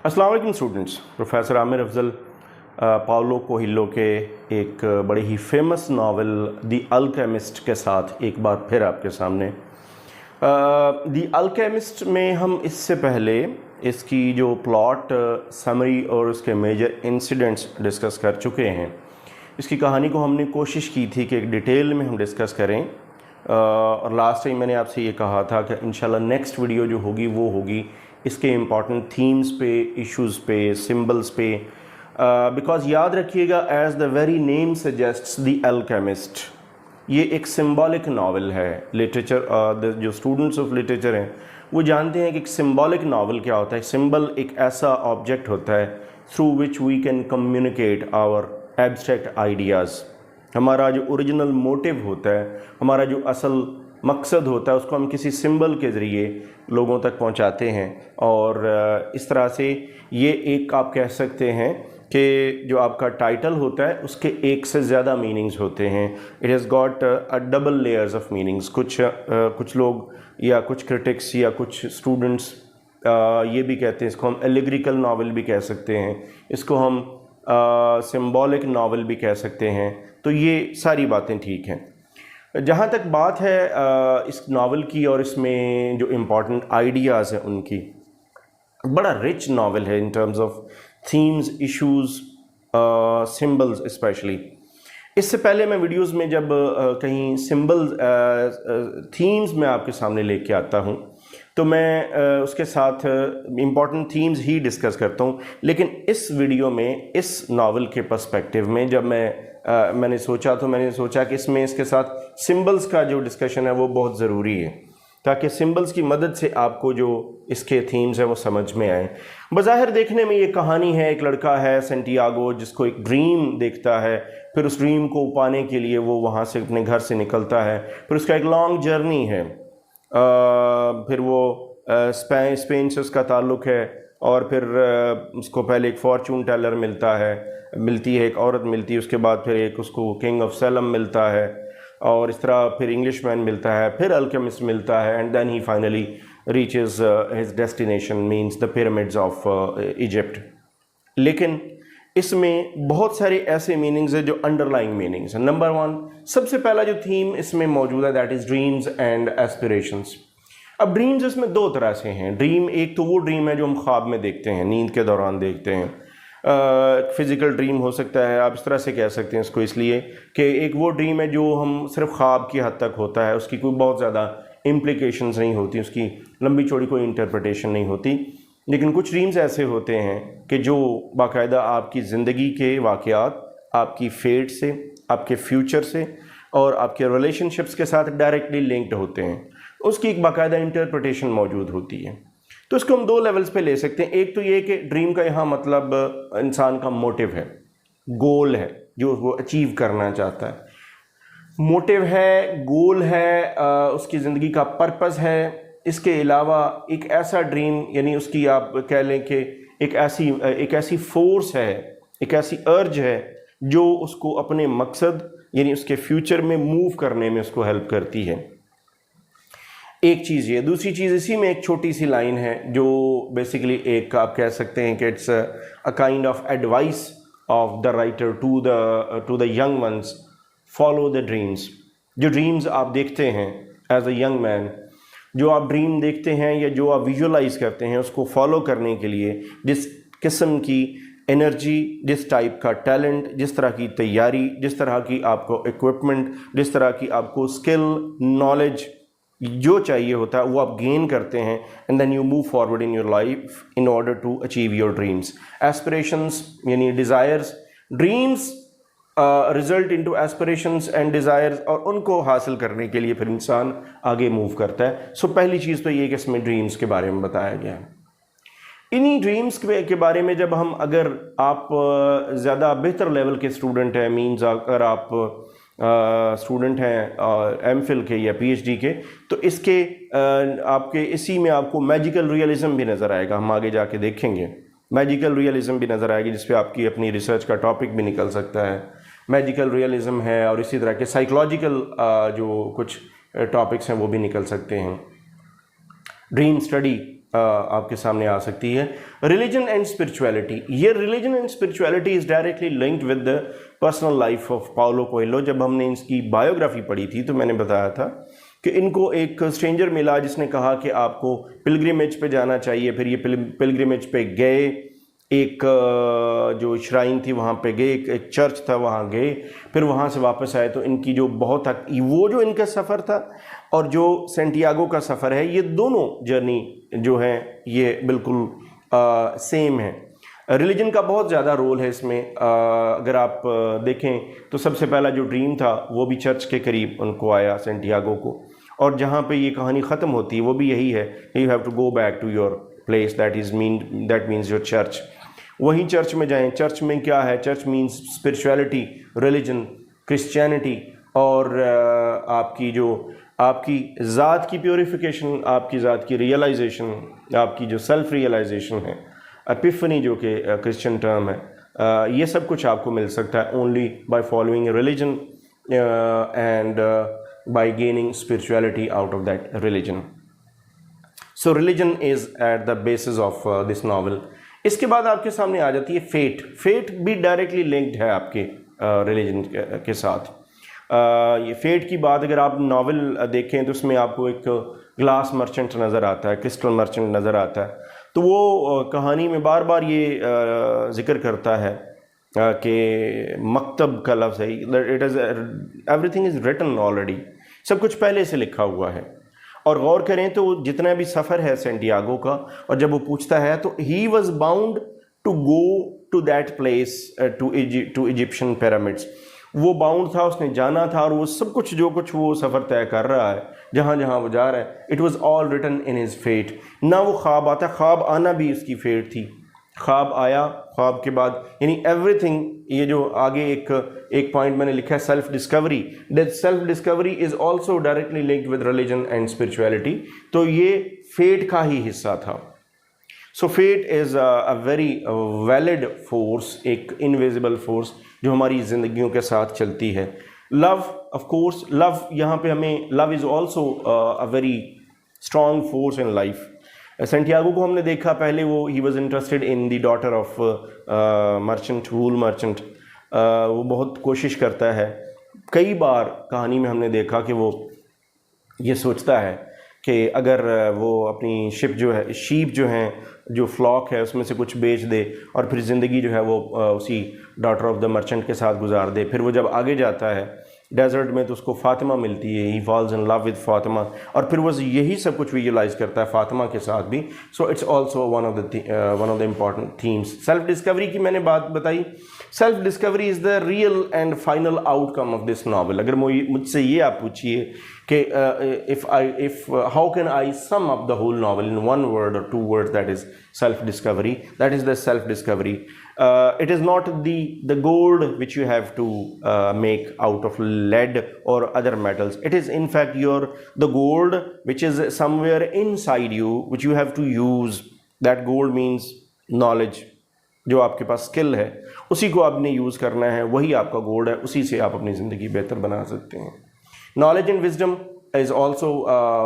अस्सलाम वालेकुम students. Professor Aamir Afzal Paulo Coelho के एक बड़े ही फेमस नावल द अल्केमिस्ट के साथ एक बार फिर आपके सामने। द अल्केमिस्ट में हम इससे पहले इसकी जो प्लॉट समरी और उसके मेजर इंसिडेंट्स डिस्कस कर चुके हैं। इसकी कहानी को हमने कोशिश की थी कि एक डिटेल में हम डिस्कस करें, और लास्ट टाइम मैंने आपसे ये कहा था कि इंशाल्लाह नेक्स्ट वीडियो जो होगी वो होगी इसके इम्पॉर्टेंट थीम्स पे, इश्यूज़ पे, सिंबल्स पे, बिकॉज याद रखिएगा as the very name suggests The Alchemist, ये एक सिंबॉलिक नावल है। लिटरेचर जो स्टूडेंट्स ऑफ लिटरेचर हैं वो जानते हैं कि एक सिंबॉलिक नावल क्या होता है। सिंबल एक ऐसा ऑब्जेक्ट होता है through which we can communicate our abstract ideas. हमारा जो ओरिजिनल मोटिव होता है, हमारा जो असल मकसद होता है, उसको हम किसी सिंबल के ज़रिए लोगों तक पहुंचाते हैं। और इस तरह से ये एक आप कह सकते हैं कि जो आपका टाइटल होता है उसके एक से ज़्यादा मीनिंग्स होते हैं। It has got a double layers of meanings. कुछ लोग या कुछ क्रिटिक्स या कुछ स्टूडेंट्स ये भी कहते हैं, इसको हम एलिग्रिकल नावल भी कह सकते हैं, इसको हम सिंबॉलिक नावल भी कह सकते हैं। तो ये सारी बातें ठीक हैं। जहाँ तक बात है इस नावल की और इसमें जो इम्पोर्टेंट आइडियाज़ हैं उनकी, बड़ा रिच नावल है in terms of themes, issues, symbols specially. इससे पहले मैं वीडियोस में जब कहीं सिंबल्स थीम्स में आपके सामने लेके आता हूँ तो मैं उसके साथ इम्पॉर्टेंट थीम्स ही डिस्कस करता हूँ। लेकिन इस वीडियो में इस नावल के पर्सपेक्टिव में जब मैंने सोचा कि इसमें इसके साथ सिंबल्स का जो डिस्कशन है वो बहुत ज़रूरी है, ताकि सिंबल्स की मदद से आपको जो इसके थीम्स हैं वो समझ में आए। बज़ाहिर देखने में ये कहानी है, एक लड़का है सेंटियागो जिसको एक ड्रीम देखता है, फिर उस ड्रीम को पाने के लिए वो वहाँ से अपने घर से निकलता है, फिर उसका एक लॉन्ग जर्नी है, फिर वो स्पेन से उसका ताल्लुक़ है, और फिर उसको पहले एक फॉर्चून टेलर मिलती है, एक औरत मिलती है, उसके बाद फिर एक उसको किंग ऑफ सैलम मिलता है, और इस तरह फिर इंग्लिशमैन मिलता है, फिर अल्केमिस्ट मिलता है, and then he finally reaches his destination means the pyramids of Egypt. लेकिन इसमें बहुत सारे ऐसे मीनिंग्स हैं जो अंडरलाइंग मीनिंग्स हैं। नंबर 1, सबसे पहला जो थीम इसमें मौजूद है that is dreams and aspirations. अब ड्रीम्स इसमें दो तरह से हैं। ड्रीम एक तो वो ड्रीम है जो हम ख्वाब में देखते हैं, नींद के दौरान देखते हैं। फिज़िकल ड्रीम हो सकता है, आप इस तरह से कह सकते हैं इसको, इसलिए कि एक वो ड्रीम है जो हम सिर्फ ख्वाब की हद तक होता है, उसकी कोई बहुत ज़्यादा इम्प्लिकेशंस नहीं होती, उसकी लंबी चौड़ी कोई इंटरप्रिटेशन नहीं होती। लेकिन कुछ ड्रीम्स ऐसे होते हैं कि जो बाकायदा आपकी ज़िंदगी के वाक़यात, आपकी फेट से, आपके फ्यूचर से और आपके रिलेशनशिप्स के साथ डायरेक्टली लिंक्ड होते हैं, उसकी एक बाकायदा इंटरप्रिटेशन मौजूद होती है। तो इसको हम दो लेवल्स पे ले सकते हैं। एक तो ये कि ड्रीम का यहाँ मतलब इंसान का मोटिव है, गोल है जो वो अचीव करना चाहता है, मोटिव है, गोल है, उसकी ज़िंदगी का पर्पस है। इसके अलावा एक ऐसा ड्रीम, यानी उसकी आप कह लें कि एक ऐसी फोर्स है, एक ऐसी अर्ज है जो उसको अपने मकसद यानी उसके फ्यूचर में मूव करने में उसको हेल्प करती है। एक चीज़ ये। दूसरी चीज़, इसी में एक छोटी सी लाइन है जो बेसिकली एक आप कह सकते हैं कि it's a kind of advice of the writer to the young ones, follow the dreams. जो ड्रीम्स आप देखते हैं एज अ यंग मैन, जो आप ड्रीम देखते हैं या जो आप विजुअलाइज करते हैं, उसको फॉलो करने के लिए जिस किस्म की एनर्जी, जिस टाइप का टैलेंट, जिस तरह की तैयारी, जिस तरह की आपको इक्विपमेंट, जिस तरह की आपको स्किल, नॉलेज जो चाहिए होता है वो आप गेन करते हैं, and then you move forward in your life in order to achieve your dreams. Aspirations यानी desires, dreams result into aspirations and desires, और उनको हासिल करने के लिए फिर इंसान आगे मूव करता है। सो पहली चीज़ तो ये कि इसमें ड्रीम्स के बारे में बताया गया है। इन्हीं ड्रीम्स के बारे में जब हम, अगर आप ज़्यादा बेहतर लेवल के स्टूडेंट हैं, मीन्स अगर आप स्टूडेंट हैं एमफिल के या पीएचडी के, तो इसके आपके इसी में आपको मैजिकल रियलिज्म भी नज़र आएगा। हम आगे जाके देखेंगे मैजिकल रियलिज्म भी नज़र आएगी, जिस पे आपकी अपनी रिसर्च का टॉपिक भी निकल सकता है। मैजिकल रियलिज्म है, और इसी तरह के साइकोलॉजिकल जो कुछ टॉपिक्स हैं वो भी निकल सकते हैं। ड्रीम स्टडी आपके सामने आ सकती है। रिलीजन एंड स्पिरिचुअलिटी, ये religion and spirituality is directly linked with the personal life of Paulo Coelho. जब हमने इसकी बायोग्राफी पढ़ी थी तो मैंने बताया था कि इनको एक स्ट्रेंजर मिला जिसने कहा कि आपको पिलग्रिमेज पे जाना चाहिए। फिर ये पिलग्रिमेज पे गए, एक जो श्राइन थी वहाँ पे गए, एक चर्च था वहाँ गए, फिर वहाँ से वापस आए। तो इनकी जो बहुत वो जो इनका सफ़र था और जो सेंटियागो का सफ़र है, ये दोनों जर्नी जो है ये बिल्कुल सेम है। रिलीजन का बहुत ज़्यादा रोल है इसमें। अगर आप देखें तो सबसे पहला जो ड्रीम था वो भी चर्च के करीब उनको आया सेंटियागो को, और जहाँ पे ये कहानी ख़त्म होती है वो भी यही है, you have to go back to your place, that means your church. वहीं चर्च में जाएं। चर्च में क्या है? Church means spirituality, religion, Christianity, और आपकी ज़ात की प्योरिफिकेशन, आपकी ज़ात की रियलाइजेशन, आपकी जो सेल्फ रियलाइजेशन है, एपिफनी जो कि क्रिश्चियन टर्म है, ये सब कुछ आपको मिल सकता है only by following religion and bye gaining spirituality out of that religion. So religion is at the basis of this novel. इसके बाद आपके सामने आ जाती है फेट। फेट भी डायरेक्टली लिंक्ड है आपके रिलीजन के साथ। ये फेट की बात अगर आप नावल देखें तो उसमें आपको एक ग्लास मर्चेंट नज़र आता है, क्रिस्टल मर्चेंट नज़र आता है। तो वो कहानी में बार बार ये जिक्र करता है कि मकतब का लफ्ज़ है, it is everything is written already, सब कुछ पहले से लिखा हुआ है। और गौर करें तो जितना भी सफ़र है सेंटियागो का, और जब वो पूछता है तो he was bound to go to that place to Egyptian pyramids, वो बाउंड था, उसने जाना था, और वो सब कुछ जो कुछ वो सफ़र तय कर रहा है, जहाँ जहाँ वो जा रहा है, it was all written in his fate. ना वो ख्वाब आता, ख्वाब आना भी उसकी फेट थी। ख्वाब आया, ख्वाब के बाद यानी एवरीथिंग, ये जो आगे एक पॉइंट मैंने लिखा है self discovery, that self discovery is also directly linked with religion and spirituality. तो ये फेट का ही हिस्सा था। So fate is a very valid force, एक इनविजिबल फोर्स जो हमारी ज़िंदगियों के साथ चलती है। लव, ऑफ कोर्स, लव यहाँ पे हमें, love is also a very strong force in life. Santiago को हमने देखा पहले, वो he was interested in the daughter of merchant, wool merchant. वो बहुत कोशिश करता है। कई बार कहानी में हमने देखा कि वो ये सोचता है कि अगर वो अपनी शिप जो है, शीप जो हैं, जो फ्लॉक है, उसमें से कुछ बेच दे और फिर ज़िंदगी जो है वो उसी डॉटर ऑफ द मर्चेंट के साथ गुजार दे। फिर वो जब आगे जाता है डेजर्ट में तो उसको फ़ातिमा मिलती है, he falls in love with Fatima, और फिर वो यही सब कुछ विजुलाइज करता है फ़ातिमा के साथ भी। So it's also one of the important themes. Self discovery की मैंने बात बताई। Self discovery is the real and final outcome of this novel. अगर मुझसे ये आप पूछिए कि how can I sum up the whole novel in one word और two words, that is self discovery. That is the self discovery. It is not the gold which you have to make out of lead or other metals. It is in fact the gold which is somewhere inside you, which you have to use. That gold means knowledge. जो आपके पास skill है उसी को आपने use करना है, वही आपका गोल्ड है, उसी से आप अपनी ज़िंदगी बेहतर बना सकते हैं। Knowledge and wisdom is also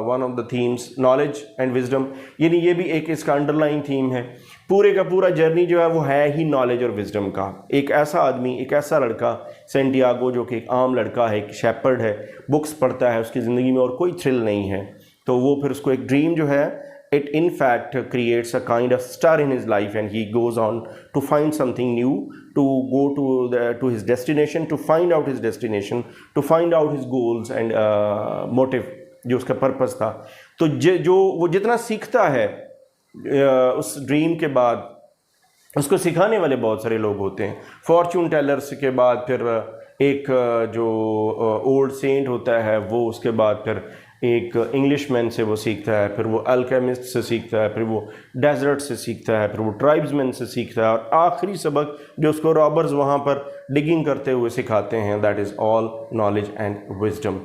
one of the themes, knowledge and wisdom, यानी ये भी एक इसका अंडरलाइन थीम है। पूरे का पूरा जर्नी जो है वो है ही नॉलेज और विजडम का। एक ऐसा आदमी, एक ऐसा लड़का सेंटियागो जो कि एक आम लड़का है, एक शेपर्ड है, बुक्स पढ़ता है, उसकी ज़िंदगी में और कोई थ्रिल नहीं है, तो वो फिर उसको एक ड्रीम जो है, it in fact creates a kind of stir in his life, and he goes on to find something new, to go to his destination, to find out his destination, to find out his goals and motive, जो उसका purpose था। तो जो वो जितना सीखता है उस ड्रीम के बाद, उसको सिखाने वाले बहुत सारे लोग होते हैं। फॉर्च्यून टेलर्स के बाद फिर एक जो ओल्ड सेंट होता है वो, उसके बाद फिर एक इंग्लिशमैन से वो सीखता है, फिर वो अल्केमिस्ट से सीखता है, फिर वो डेजर्ट से सीखता है, फिर वो ट्राइब्समैन से सीखता है, और आखिरी सबक जो उसको रॉबर्स वहाँ पर डिगिंग करते हुए सिखाते हैं, that is all knowledge and wisdom.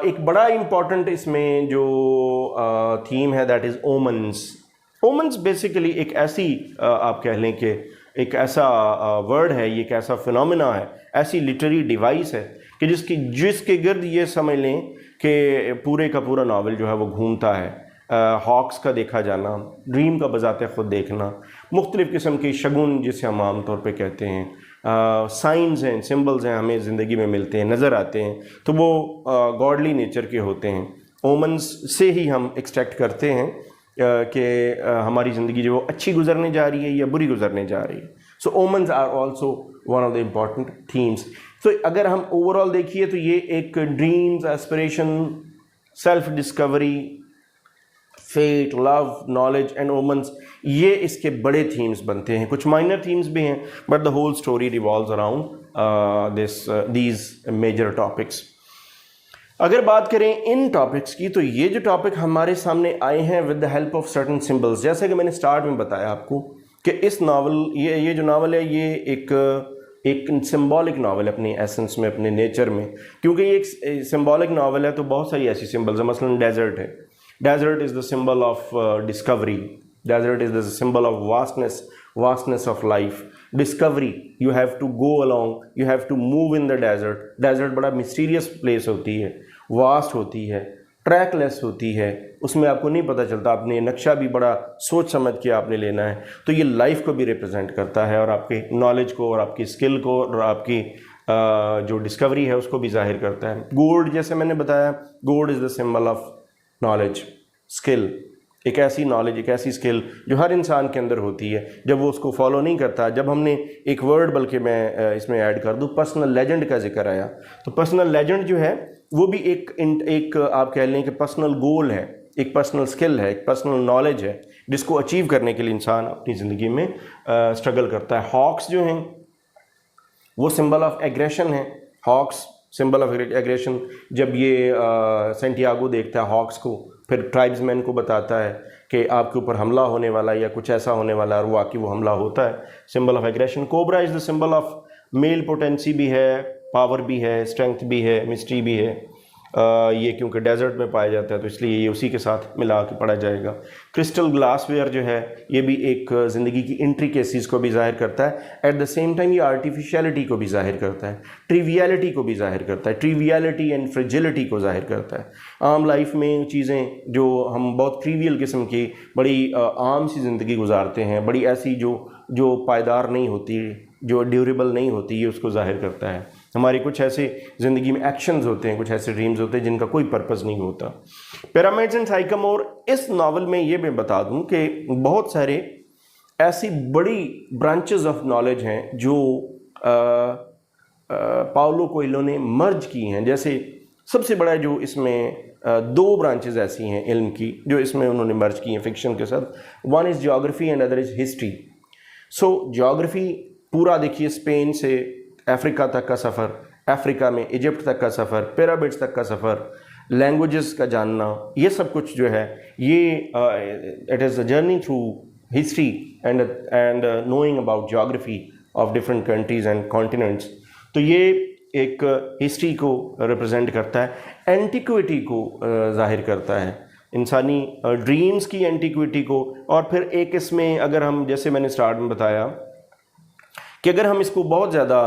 एक बड़ा इम्पॉर्टेंट इसमें जो थीम है, that is omens. Omens basically एक ऐसी आप कह लें कि एक ऐसा वर्ड है, ये एक ऐसा फिनोमिना है, ऐसी लिटरेरी डिवाइस है कि जिसके गिर्द ये समझ लें कि पूरे का पूरा नावल जो है वो घूमता है। हॉक्स का देखा जाना, ड्रीम का बजाते खुद देखना, मुख्तलिफ़ किस्म के शगुन जिसे हम आम तौर पे कहते हैं, साइंस हैं, सिंबल्स हैं, हमें ज़िंदगी में मिलते हैं, नज़र आते हैं, तो वो गॉडली नेचर के होते हैं। ओमन्स से ही हम एक्सट्रैक्ट करते हैं कि हमारी ज़िंदगी जो अच्छी गुजरने जा रही है या बुरी गुजरने जा रही है। So omens are also one of the important themes. तो अगर हम ओवरऑल देखिए तो ये एक dreams, aspiration, self discovery, fate, love, knowledge and omens, ये इसके बड़े थीम्स बनते हैं। कुछ माइनर थीम्स भी हैं, but the whole story revolves around these major topics. अगर बात करें इन टॉपिक्स की, तो ये जो टॉपिक हमारे सामने आए हैं with the help of certain symbols, जैसे कि मैंने स्टार्ट में बताया आपको कि इस नावल, ये जो नावल है, ये एक सिंबॉलिक नावल है अपनी एसेंस में, अपने नेचर में। क्योंकि ये एक सिंबॉलिक नावल है तो बहुत सारी ऐसी सिंबल्स हैं। मसलन डेजर्ट है, desert is the symbol of discovery, desert is the symbol of vastness of life, discovery, you have to go along, you have to move in the desert. Desert बड़ा mysterious place होती है, vast होती है, trackless होती है, उसमें आपको नहीं पता चलता, आपने नक्शा भी बड़ा सोच समझ के आपने लेना है। तो ये लाइफ को भी रिप्रेजेंट करता है और आपके नॉलेज को और आपकी स्किल को और आपकी जो डिस्कवरी है उसको भी जाहिर करता है। गोल्ड, जैसे मैंने बताया, gold is the symbol of knowledge, skill, एक ऐसी नॉलेज, एक ऐसी स्किल जो हर इंसान के अंदर होती है, जब वो उसको फॉलो नहीं करता। जब हमने एक वर्ड, बल्कि मैं इसमें ऐड कर दूँ, पर्सनल लेजेंड का जिक्र आया, तो पर्सनल लेजेंड जो है वो भी एक आप कह लें कि पर्सनल गोल है, एक पर्सनल स्किल है, एक पर्सनल नॉलेज है, जिसको अचीव करने के लिए इंसान अपनी ज़िंदगी में स्ट्रगल करता है। हॉक्स जो हैं वो सिंबल ऑफ एग्रेशन है। हॉक्स सिंबल ऑफ एग्रेशन, जब ये सेंटियागो देखता है हॉक्स को, फिर ट्राइब्समैन को बताता है कि आपके ऊपर हमला होने वाला है या कुछ ऐसा होने वाला है, और वाकई वो हमला होता है, symbol of aggression. Cobra is the symbol of male potency भी है, पावर भी है, स्ट्रेंथ भी है, मिस्ट्री भी है। ये क्योंकि डेजर्ट में पाया जाता है तो इसलिए ये उसी के साथ मिला के पढ़ा जाएगा। क्रिस्टल ग्लासवेयर जो है ये भी एक ज़िंदगी की इंट्रिकेसीज़ को भी जाहिर करता है, एट द सेम टाइम ये आर्टिफिशियलिटी को भी जाहिर करता है, ट्रिवियलिटी को भी जाहिर करता है, ट्रिवियलिटी एंड फ्रेजिलिटी को जाहिर करता है। आम लाइफ में चीज़ें जो हम बहुत ट्रिवियल किस्म की, बड़ी आम सी ज़िंदगी गुजारते हैं, बड़ी ऐसी जो पायदार नहीं होती, जो ड्यूरेबल नहीं होती, ये उसको जाहिर करता है। हमारी कुछ ऐसे ज़िंदगी में एक्शंस होते हैं, कुछ ऐसे ड्रीम्स होते हैं जिनका कोई पर्पस नहीं होता। पिरामिड्स एंड साइकोमोर, इस नावल में ये मैं बता दूं कि बहुत सारे ऐसी बड़ी ब्रांचेस ऑफ नॉलेज हैं जो पाउलो कोएल्हो ने मर्ज की हैं। जैसे सबसे बड़ा जो इसमें दो ब्रांचेस ऐसी हैं इल्म की जो इसमें उन्होंने मर्ज की हैं फिक्शन के साथ। One is geography and other is history. So geography पूरा देखिए, स्पेन से अफ्रीका तक का सफ़र, अफ्रीका में इजिप्ट तक का सफ़र, पिरामिड्स तक का सफ़र, लैंग्वेजेस का जानना, ये सब कुछ जो है ये it is a journey through history and knowing about geography of different countries and continents. तो ये एक हिस्ट्री को रिप्रेजेंट करता है, एंटिक्विटी को जाहिर करता है, इंसानी ड्रीम्स की एंटिक्विटी को। और फिर एक इसमें अगर हम, जैसे मैंने स्टार्ट में बताया कि अगर हम इसको बहुत ज़्यादा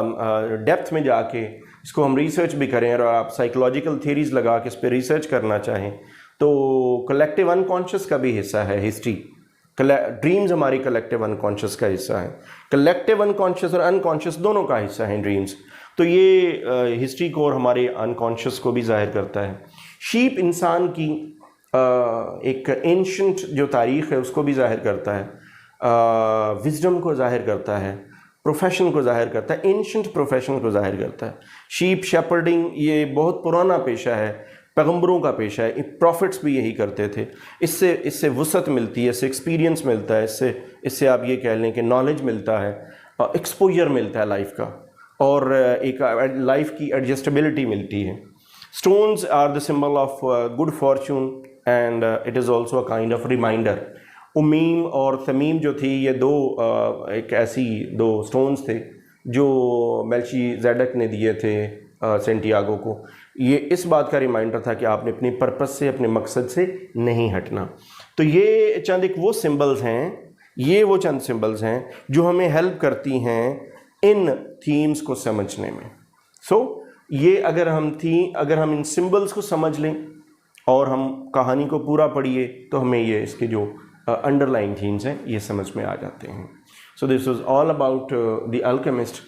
डेप्थ में जाके इसको हम रिसर्च भी करें और आप साइकोलॉजिकल थ्योरीज लगा के इस पर रिसर्च करना चाहें, तो कलेक्टिव अनकॉन्शियस का भी हिस्सा है हिस्ट्री। ड्रीम्स हमारी कलेक्टिव अनकॉन्शियस का हिस्सा है, कलेक्टिव अनकॉन्शियस और अनकॉन्शियस दोनों का हिस्सा है ड्रीम्स। तो ये हिस्ट्री को और हमारे अनकॉन्शियस को भी जाहिर करता है। शीप इंसान की एक एंशंट जो तारीख़ है उसको भी जाहिर करता है, विजडम को जाहिर करता है, प्रोफेशन को जाहिर करता है, एंशंट प्रोफेशन को जाहिर करता है। शीप शेपर्डिंग ये बहुत पुराना पेशा है, पैगंबरों का पेशा है, प्रॉफिट्स भी यही करते थे। इससे वुसअत मिलती है, इससे एक्सपीरियंस मिलता है, इससे आप ये कह लें कि नॉलेज मिलता है, एक्सपोजर मिलता है लाइफ का, और एक लाइफ की एडजस्टेबिलिटी मिलती है। Stones are the symbol of good fortune and it is also a kind of reminder. Urim और तमीम जो थी ये एक ऐसी दो स्टोन्स थे जो मेल्कीज़ेडेक ने दिए थे सेंटियागो को। ये इस बात का रिमाइंडर था कि आपने अपने पर्पस से, अपने मकसद से नहीं हटना। तो ये चंद एक वो सिंबल्स हैं, ये वो चंद सिंबल्स हैं जो हमें हेल्प करती हैं इन थीम्स को समझने में। ये अगर हम इन सिंबल्स को समझ लें और हम कहानी को पूरा पढ़िए तो हमें ये इसके जो अंडरलाइन थीम्स हैं ये समझ में आ जाते हैं. So this was all about the alchemist.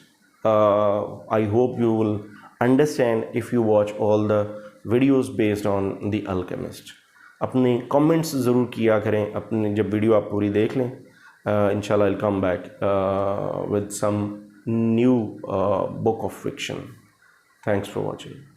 I hope you will understand if you watch all the videos based on the alchemist. अपने कमेंट्स ज़रूर किया करें अपने जब वीडियो आप पूरी देख लें. इंशाल्लाह I will come back with some new book of fiction. Thanks for watching.